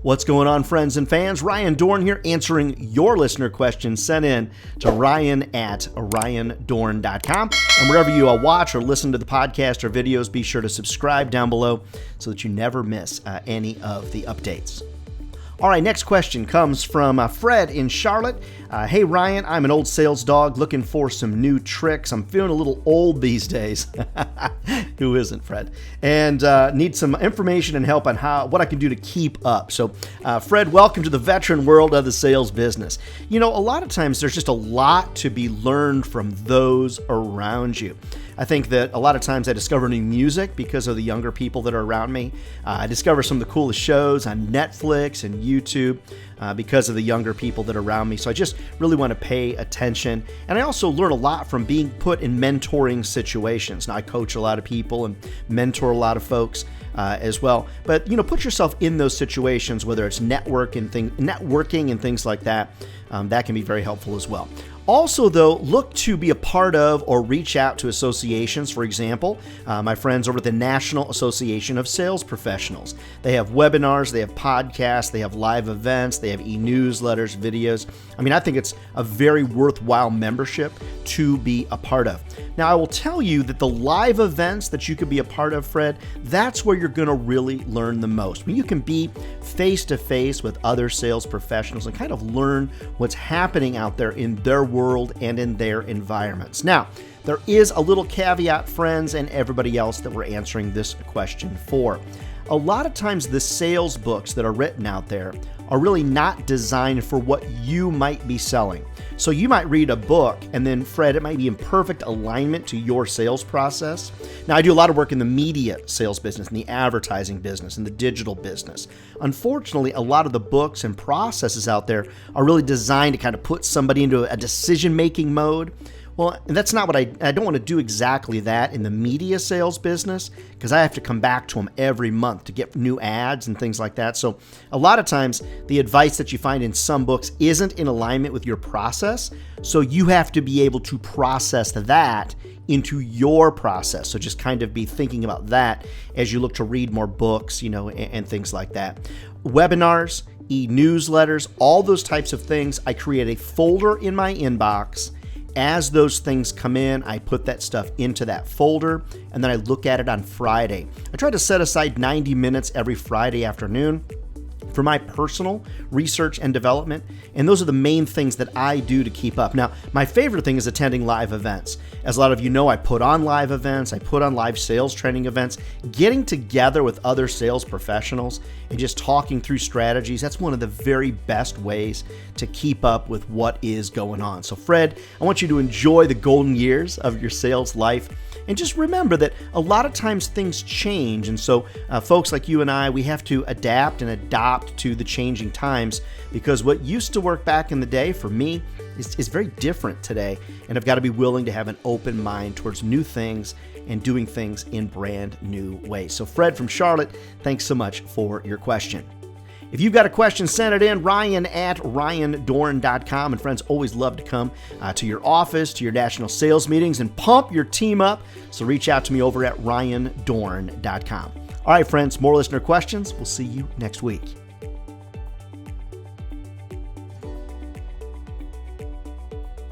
What's going on, friends and fans? Ryan Dohrn here, answering your listener questions sent in to ryan@ryandohrn.com. And wherever you watch or listen to the podcast or videos, be sure to subscribe down below so that you never miss any of the updates. All right, next question comes from Fred in Charlotte. Hey, Ryan, I'm an old sales dog looking for some new tricks. I'm feeling a little old these days. Who isn't, Fred? And need some information and help on what I can do to keep up. So, Fred, welcome to the veteran world of the sales business. You know, a lot of times there's just a lot to be learned from those around you. I think that a lot of times I discover new music because of the younger people that are around me. I discover some of the coolest shows on Netflix and YouTube because of the younger people that are around me. So I just really want to pay attention. And I also learn a lot from being put in mentoring situations. Now, I coach a lot of people and mentor a lot of folks as well. But, you know, put yourself in those situations, whether it's networking and things like that. That can be very helpful as well. Also, though, look to be a part of or reach out to associations. For example, my friends over at the National Association of Sales Professionals. They have webinars, they have podcasts, they have live events, they have e-newsletters, videos. I mean, I think it's a very worthwhile membership to be a part of. Now, I will tell you that the live events that you could be a part of, Fred, that's where you're going to really learn the most. When you can be face-to-face with other sales professionals and kind of learn what's happening out there in their world and in their environments. Now, there is a little caveat, friends, and everybody else that we're answering this question for. A lot of times the sales books that are written out there are really not designed for what you might be selling. So you might read a book and then, Fred, it might be in perfect alignment to your sales process. Now, I do a lot of work in the media sales business, in the advertising business, in the digital business. Unfortunately, a lot of the books and processes out there are really designed to kind of put somebody into a decision-making mode. Well, that's not what I don't want to do exactly that in the media sales business, because I have to come back to them every month to get new ads and things like that. So a lot of times the advice that you find in some books isn't in alignment with your process. So you have to be able to process that into your process. So just kind of be thinking about that as you look to read more books, you know, and things like that. Webinars, e-newsletters, all those types of things. I create a folder in my inbox. As those things come in, I put that stuff into that folder, and then I look at it on Friday. I try to set aside 90 minutes every Friday afternoon for my personal research and development, and those are the main things that I do to keep up. Now, my favorite thing is attending live events. As a lot of you know, I put on live events, I put on live sales training events, getting together with other sales professionals and just talking through strategies. That's one of the very best ways to keep up with what is going on. So, Fred, I want you to enjoy the golden years of your sales life. And just remember that a lot of times things change. And so folks like you and I, we have to adapt and adopt to the changing times, because what used to work back in the day for me is very different today. And I've got to be willing to have an open mind towards new things and doing things in brand new ways. So Fred from Charlotte, thanks so much for your question. If you've got a question, send it in, ryan@ryandohrn.com. And friends, always love to come to your office, to your national sales meetings, and pump your team up. So reach out to me over at ryandohrn.com. All right, friends, more listener questions. We'll see you next week.